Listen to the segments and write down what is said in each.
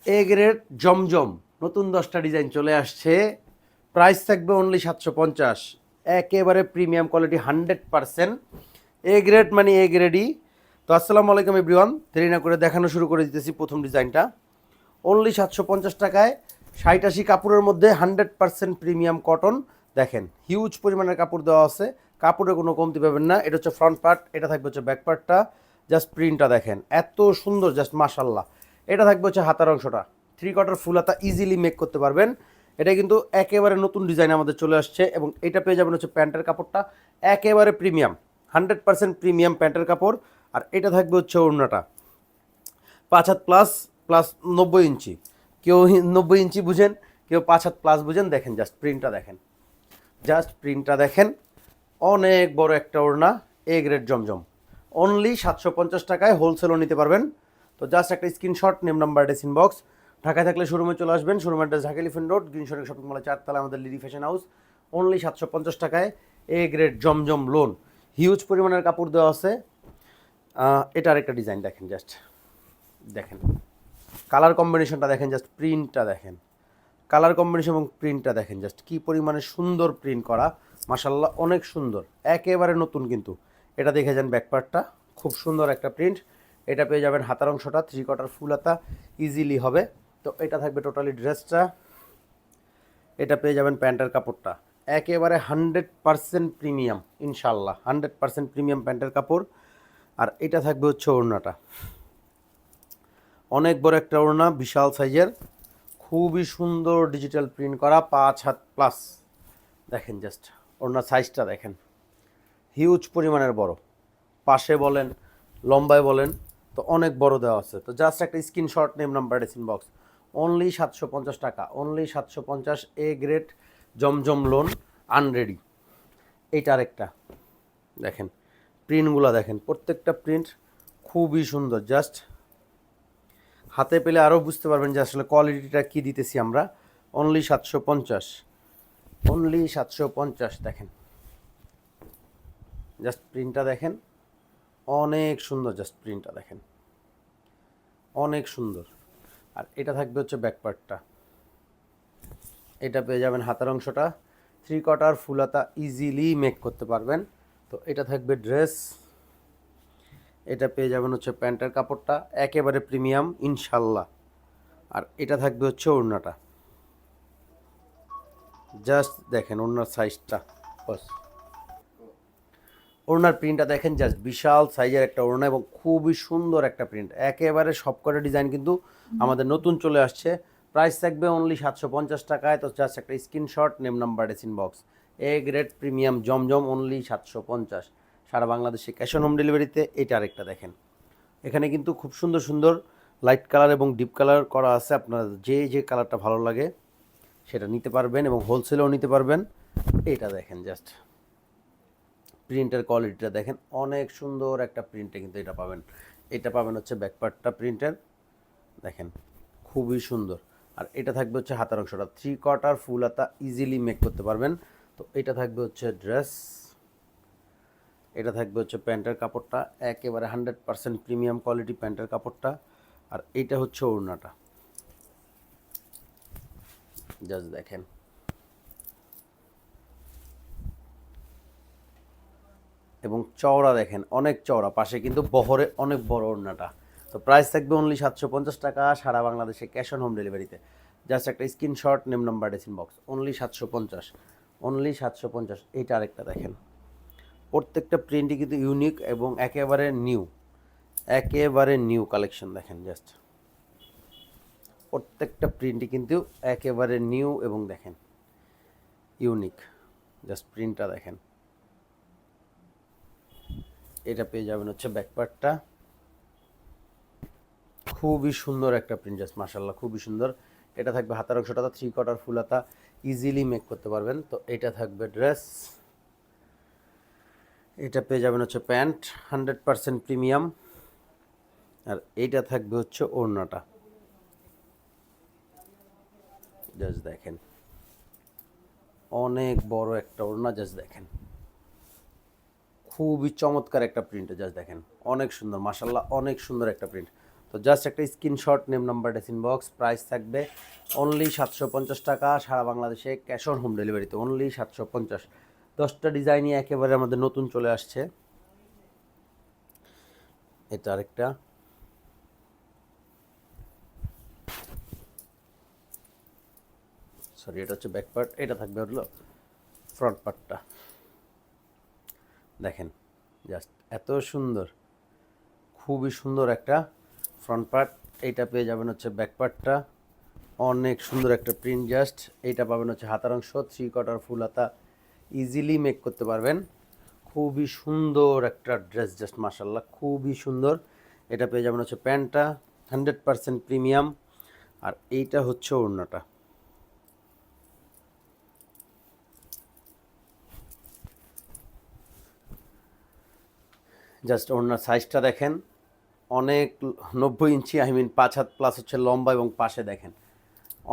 A grade জমজম নতুন 10টা design চলে আসছে। প্রাইস থাকবে অনলি 750। একেবারে প্রিমিয়াম কোয়ালিটি 100%। এ গ্রেড মানে এ গ্রেডই। তো আসসালামু আলাইকুম এভরিওয়ান, দেরি না করে দেখানো শুরু করে দিতেছি প্রথম ডিজাইনটা। অনলি 750 টাকায় 60-80 কাপড়ের মধ্যে 100% প্রিমিয়াম কটন। দেখেন হিউজ পরিমাণের কাপড় দেওয়া আছে, কাপড়ে কোনো কমতি পাবেন না। এটা হচ্ছে ফ্রন্ট পার্ট, এটা থাকবে হচ্ছে ব্যাক পার্টটা। জাস্ট প্রিন্টটা দেখেন এত সুন্দর, জাস্ট মাশাল্লাহ। এটা থাকবে হচ্ছে হাতার অংশটা, 3/4 ফুল হাতা ইজিলি মেক করতে পারবেন। এটা কিন্তু একেবারে নতুন ডিজাইন আমাদের চলে আসছে, এবং এটা পেয়ে যাবেন হচ্ছে প্যান্টের কাপড়টা একেবারে প্রিমিয়াম, 100% প্রিমিয়াম প্যান্টের কাপড়। আর এটা থাকবে হচ্ছে ওড়নাটা 5 হাত প্লাস, প্লাস 90 ইঞ্চি। কেউ 90 ইঞ্চি বুঝেন, কেউ 5 হাত প্লাস বুঝেন। দেখেন জাস্ট প্রিন্টটা দেখেন, জাস্ট প্রিন্টটা দেখেন। অনেক বড় একটা ওড়না, এ গ্রেড জমজম। অনলি 750 টাকায় হোলসেলও নিতে পারবেন। তো জাস্ট একটা screenshot, name number, address, inbox. ঢাকায় থাকলে শোরুমে চলে আসবেন। শোরুমের address Dhaka elephant road, green shopping shopping মলে 4 তলা, আমাদের লিডি ফ্যাশন হাউস। অনলি 750 টাকায় A grade Zamzam loan. Huge পরিমাণের কাপড় দেওয়া আছে। এটা আরেকটা ডিজাইন দেখেন, জাস্ট দেখেন কালার কম্বিনেশনটা দেখেন, জাস্ট প্রিন্টটা দেখেন, কালার কম্বিনেশন এবং প্রিন্টটা দেখেন, জাস্ট কি পরিমাণে সুন্দর প্রিন্ট করা। মাশাল্লাহ অনেক সুন্দর, একেবারে নতুন কিন্তু। এটা দেখে যান ব্যাকপার্টটা, খুব সুন্দর একটা প্রিন্ট। এটা পেয়ে যাবেন হাতার অংশটা 3/4 ফুল হাতা ইজিলি হবে। তো এটা থাকবে টোটালি ড্রেসটা। এটা পেয়ে যাবেন প্যান্টের কাপড়টা একেবারে 100% প্রিমিয়াম, ইনশাল্লাহ 100% প্রিমিয়াম প্যান্টের কাপড়। আর এটা থাকবে হচ্ছে ওড়নাটা, অনেক বড় একটা ওড়না, বিশাল সাইজের, খুবই সুন্দর ডিজিটাল প্রিন্ট করা, 5 হাত প্লাস। দেখেন জাস্ট ওড়নার সাইজটা দেখেন, হিউজ পরিমাণের বড়। পাশে বলেন, লম্বায় বলেন, তো অনেক বড় দেওয়া আছে। তো জাস্ট একটা screenshot, name number, address, inbox. Only 750 টাকা, only 750। A grade Zamzam loan unready. এইটা আরেকটা দেখেন, প্রিন্টগুলো দেখেন, প্রত্যেকটা প্রিন্ট খুবই সুন্দর। জাস্ট হাতে পেলে আরও বুঝতে পারবেন যে আসলে কোয়ালিটিটা কী দিতেছি আমরা। Only 750, only 750। দেখেন জাস্ট প্রিন্টটা দেখেন, অনেক সুন্দর। জাস্ট প্রিন্টটা দেখেন, অনেক সুন্দর। আর এটা থাকবে হচ্ছে ব্যাকপার্টটা। এটা পেয়ে যাবেন হাতার অংশটা 3/4 ফুল হাতা ইজিলি মেক করতে পারবেন। তো এটা থাকবে ড্রেস। এটা পেয়ে যাবেন হচ্ছে প্যান্টের কাপড়টা একেবারে প্রিমিয়াম, ইনশাল্লাহ। আর এটা থাকবে হচ্ছে ওড়নাটা। জাস্ট দেখেন ওড়নার সাইজটা, বাস। ওড়নার প্রিন্টটা দেখেন, জাস্ট বিশাল সাইজের একটা ওড়না, এবং খুবই সুন্দর একটা প্রিন্ট। একেবারে সবকটা ডিজাইন কিন্তু আমাদের নতুন চলে আসছে। প্রাইস থাকবে অনলি 750 টাকায়। তো জাস্ট একটা screenshot, name number, ডেসিন box. A grade premium Zamzam only 750, সারা বাংলাদেশে ক্যাশ অন হোম ডেলিভারিতে। এটা আরেকটা দেখেন, এখানে কিন্তু খুব সুন্দর সুন্দর লাইট কালার এবং ডিপ কালার করা আছে। আপনার যে যে কালারটা ভালো লাগে সেটা নিতে পারবেন, এবং হোলসেলেও নিতে পারবেন। এটা দেখেন জাস্ট প্রিন্টের কোয়ালিটিটা দেখেন, অনেক সুন্দর একটা প্রিন্টে কিন্তু এটা পাবেন। এটা পাবেন হচ্ছে ব্যাকপার্টটা প্রিন্টের, দেখেন খুবই সুন্দর। আর এটা থাকবে হচ্ছে হাতার অংশটা 3/4 ফুল হাতা ইজিলি মেক করতে পারবেন। তো এটা থাকবে হচ্ছে ড্রেস। এটা থাকবে হচ্ছে প্যান্টের কাপড়টা একেবারে 100% প্রিমিয়াম কোয়ালিটি প্যান্টের কাপড়টা। আর এটা হচ্ছে ওড়নাটা, জাস্ট দেখেন এবং চওড়া দেখেন, অনেক চওড়া, পাশে কিন্তু বহরে অনেক বড় ওড়নাটা। তো প্রাইস থাকবে অনলি 750 টাকা, সারা বাংলাদেশে ক্যাশ অন হোম ডেলিভারিতে। জাস্ট একটা screenshot, name number, ডেসিন box. Only 750, only 750। এইটা আরেকটা দেখেন, প্রত্যেকটা প্রিন্টই কিন্তু ইউনিক এবং একেবারে নিউ, একেবারে নিউ কালেকশন। দেখেন জাস্ট প্রত্যেকটা প্রিন্টই কিন্তু একেবারে নিউ এবং দেখেন ইউনিক। জাস্ট প্রিন্টটা দেখেন। এটা পেয়ে যাবেন হচ্ছে ব্যাকপার্টটা, খুবই সুন্দর একটা প্রিন্ট, জাস্ট মাশাল্লাহ খুবই সুন্দর। এটা থাকবে হাতার অংশটা 3/4 ফুল হাতা ইজিলি মেক করতে পারবেন। তো এটা থাকবে ড্রেস। এটা পেয়ে যাবেন হচ্ছে প্যান্ট 100% প্রিমিয়াম। আর এইটা থাকবে হচ্ছে ওড়নাটা, জাস্ট দেখেন অনেক বড় একটা ওড়না। জাস্ট দেখেন খুবই চমৎকার একটা প্রিন্ট, জাস্ট দেখেন অনেক সুন্দর, মাশাল্লাহ অনেক সুন্দর একটা প্রিন্ট। তো জাস্ট একটা screenshot, name number, ডেসিন box, price থাকবে অনলি 750 টাকা, সারা বাংলাদেশে ক্যাশ অন হোম ডেলিভারিতে অনলি 750। 10টা ডিজাইনই একেবারে আমাদের নতুন চলে আসছে। এটা আরেকটা, সরি এটা হচ্ছে ব্যাক পার্ট, এটা থাকবে হলো ফ্রন্ট পার্টটা। দেখেন জাস্ট এত সুন্দর, খুবই সুন্দর একটা ফ্রন্ট পার্ট। এইটা পেয়ে যাবেন হচ্ছে ব্যাক পার্টটা, অনেক সুন্দর একটা প্রিন্ট। জাস্ট এইটা পাবেন হচ্ছে হাতার অংশ, 3/4 ফুল হাতা, ইজিলি মেক করতে পারবেন। খুবই সুন্দর একটা ড্রেস, জাস্ট মাশাল্লাহ খুবই সুন্দর। এটা পেয়ে যাবেন হচ্ছে প্যান্টটা 100% প্রিমিয়াম, আর এইটা হচ্ছে ওড়নাটা। জাস্ট ওড়নার সাইজটা দেখেন, অনেক 90 ইঞ্চি, আই মিন 5 হাত প্লাস হচ্ছে লম্বা, এবং পাশে দেখেন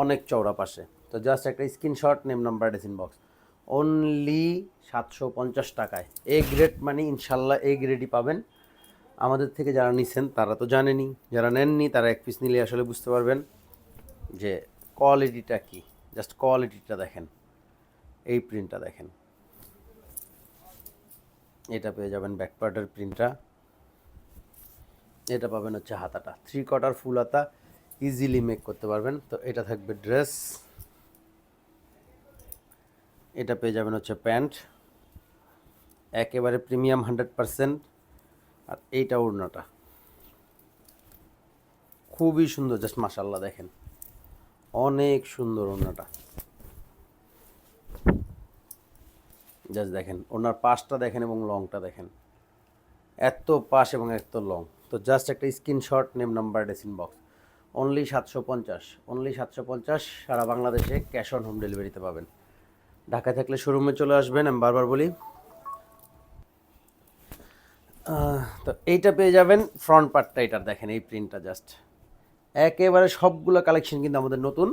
অনেক চওড়া পাশে। তো জাস্ট একটা screenshot, name number, ডেসিন box, only 750 টাকায়। এ গ্রেড মানে ইনশাল্লাহ এ গ্রেডই পাবেন। আমাদের থেকে যারা নিছেন তারা তো জানেনই, যারা নেননি তারা এক পিস নিলে আসলে বুঝতে পারবেন যে কোয়ালিটিটা কী। জাস্ট কোয়ালিটিটা দেখেন, এই প্রিন্টটা দেখেন। এটা পেয়ে যাবেন ব্যাক পার্টের প্রিন্টটা, এটা পাবেন হচ্ছে হাতাটা 3/4 ফুল হাতা, ইজিলি মেক করতে পারবেন। তো এটা থাকবে ড্রেস, এটা পেয়ে যাবেন হচ্ছে প্যান্ট, একেবারে প্রিমিয়াম 100%। আর এইটা ওড়নাটা খুবই সুন্দর, জাস্ট মাশাল্লাহ দেখেন অনেক সুন্দর ওড়নাটা। জাস্ট দেখেন ওনার পাশটা দেখেন এবং লংটা দেখেন, এত পাশ এবং এত লং। তো জাস্ট একটা screenshot, name number, ডেসিন box, only 750, only 750, সারা বাংলাদেশে ক্যাশ অন হোম ডেলিভারিতে পাবেন। ঢাকায় থাকলে শোরুমে চলে আসবেন, আমি বারবার বলি। তো এইটা পেয়ে যাবেন ফ্রন্ট পার্টটা, এটার দেখেন এই প্রিন্টটা, জাস্ট একেবারে সবগুলো কালেকশন কিন্তু আমাদের নতুন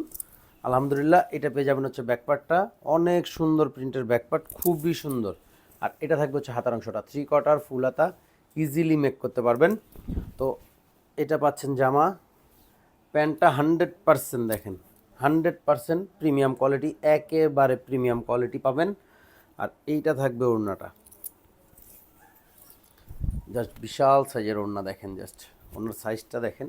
আলহামদুলিল্লাহ। এটা পেয়ে যাবেন হচ্ছে ব্যাক পার্টটা, অনেক সুন্দর প্রিন্টের ব্যাক পার্ট, খুবই সুন্দর। আর এটা থাকবে হচ্ছে হাতার অংশটা 3/4 ফুল হাতা, ইজিলি মেক করতে পারবেন। তো এটা পাচ্ছেন জামা, প্যান্টটা 100% দেখেন 100% প্রিমিয়াম কোয়ালিটি, একেবারে প্রিমিয়াম কোয়ালিটি পাবেন। আর এইটা থাকবে ওড়নাটা, জাস্ট বিশাল সাইজের ওড়না দেখেন, জাস্ট ওড়নার সাইজটা দেখেন,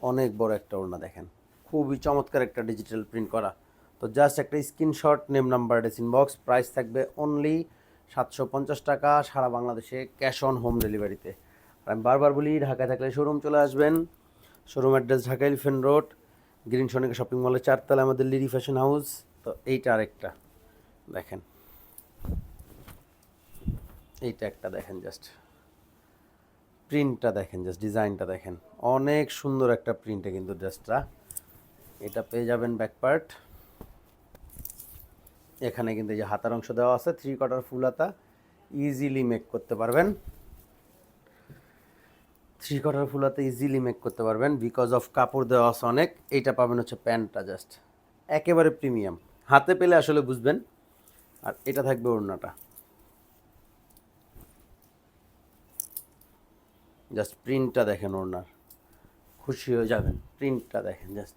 অনেক বড় একটা ওড়না দেখেন, খুবই চমৎকার একটা ডিজিটাল প্রিন্ট করা। তো জাস্ট একটা screenshot, name number, ডেসিন box, price থাকবে অনলি 750 টাকা, সারা বাংলাদেশে ক্যাশ অন হোম ডেলিভারিতে। আর আমি বারবার বলি, ঢাকায় থাকলে শোরুম চলে আসবেন। Showroom address Dhaka elephant road, green Sonica shopping মলের 4 তলায় আমাদের লিরি ফ্যাশন হাউস। তো এইটা আরেকটা দেখেন, এইটা একটা দেখেন, জাস্ট প্রিন্টটা দেখেন, জাস্ট ডিজাইনটা দেখেন, অনেক সুন্দর একটা প্রিন্টে কিন্তু ড্রেসটা। এটা পেয়ে যাবেন ব্যাক পার্ট, এখানে কিন্তু এই যে হাতার অংশ দেওয়া আছে 3/4 ফুল হাতা, ইজিলি মেক করতে পারবেন। 3/4 ফুল হাতা ইজিলি মেক করতে পারবেন, বিকজ অফ কাপড় দেওয়া আছে অনেক। এইটা পাবেন হচ্ছে প্যান্টটা, জাস্ট একেবারে প্রিমিয়াম, হাতে পেলে আসলে বুঝবেন। আর এটা থাকবে ওড়নাটা, জাস্ট প্রিন্টটা দেখেন ওড়নার, খুশি হয়ে যাবেন। প্রিন্টটা দেখেন, জাস্ট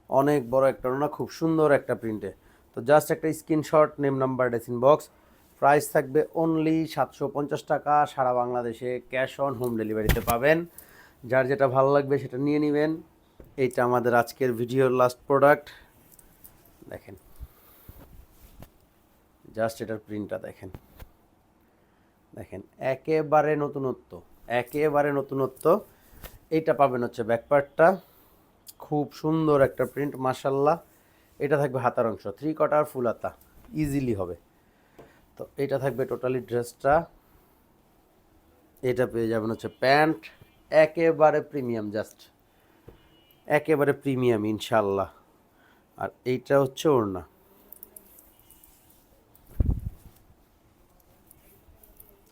অনেক বড় একটা ওড়না, খুব সুন্দর একটা প্রিন্টে। তো জাস্ট একটা screenshot, name number, ডেসিন box, price থাকবে অনলি 750 টাকা, সারা বাংলাদেশে ক্যাশ অন হোম ডেলিভারিতে পাবেন। যার যেটা ভালো লাগবে সেটা নিয়ে নেবেন। এইটা আমাদের আজকের ভিডিওর লাস্ট প্রোডাক্ট দেখেন, জাস্ট এটার প্রিন্টটা দেখেন, দেখেন একেবারে নতুনত্ব, একেবারে নতুনত্ব। এইটা পাবেন হচ্ছে ব্যাক পার্টটা, খুব সুন্দর একটা প্রিন্ট মাশাল্লাহ। এটা থাকবে হাতার অংশ 3/4 ফুল হাতা, ইজিলি হবে। তো এটা থাকবে টোটালি ড্রেসটা। এটা পেয়ে যাবেন হচ্ছে প্যান্ট, একেবারে প্রিমিয়াম, জাস্ট একেবারে প্রিমিয়াম ইনশাল্লাহ। আর এইটা হচ্ছে ওড়না।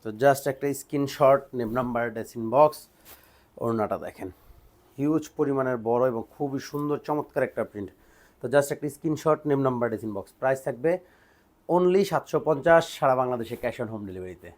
তো জাস্ট একটা স্ক্রিনশট, নেম নাম্বার, ডেসিন বক্স, ওড়নাটা দেখেন হিউজ পরিমাণের বড় এবং খুবই সুন্দর চমৎকার একটা প্রিন্ট। তো জাস্ট একটা screenshot, name number, ডেসিন box, price থাকবে অনলি 750, সারা বাংলাদেশে ক্যাশ অন হোম ডেলিভারিতে।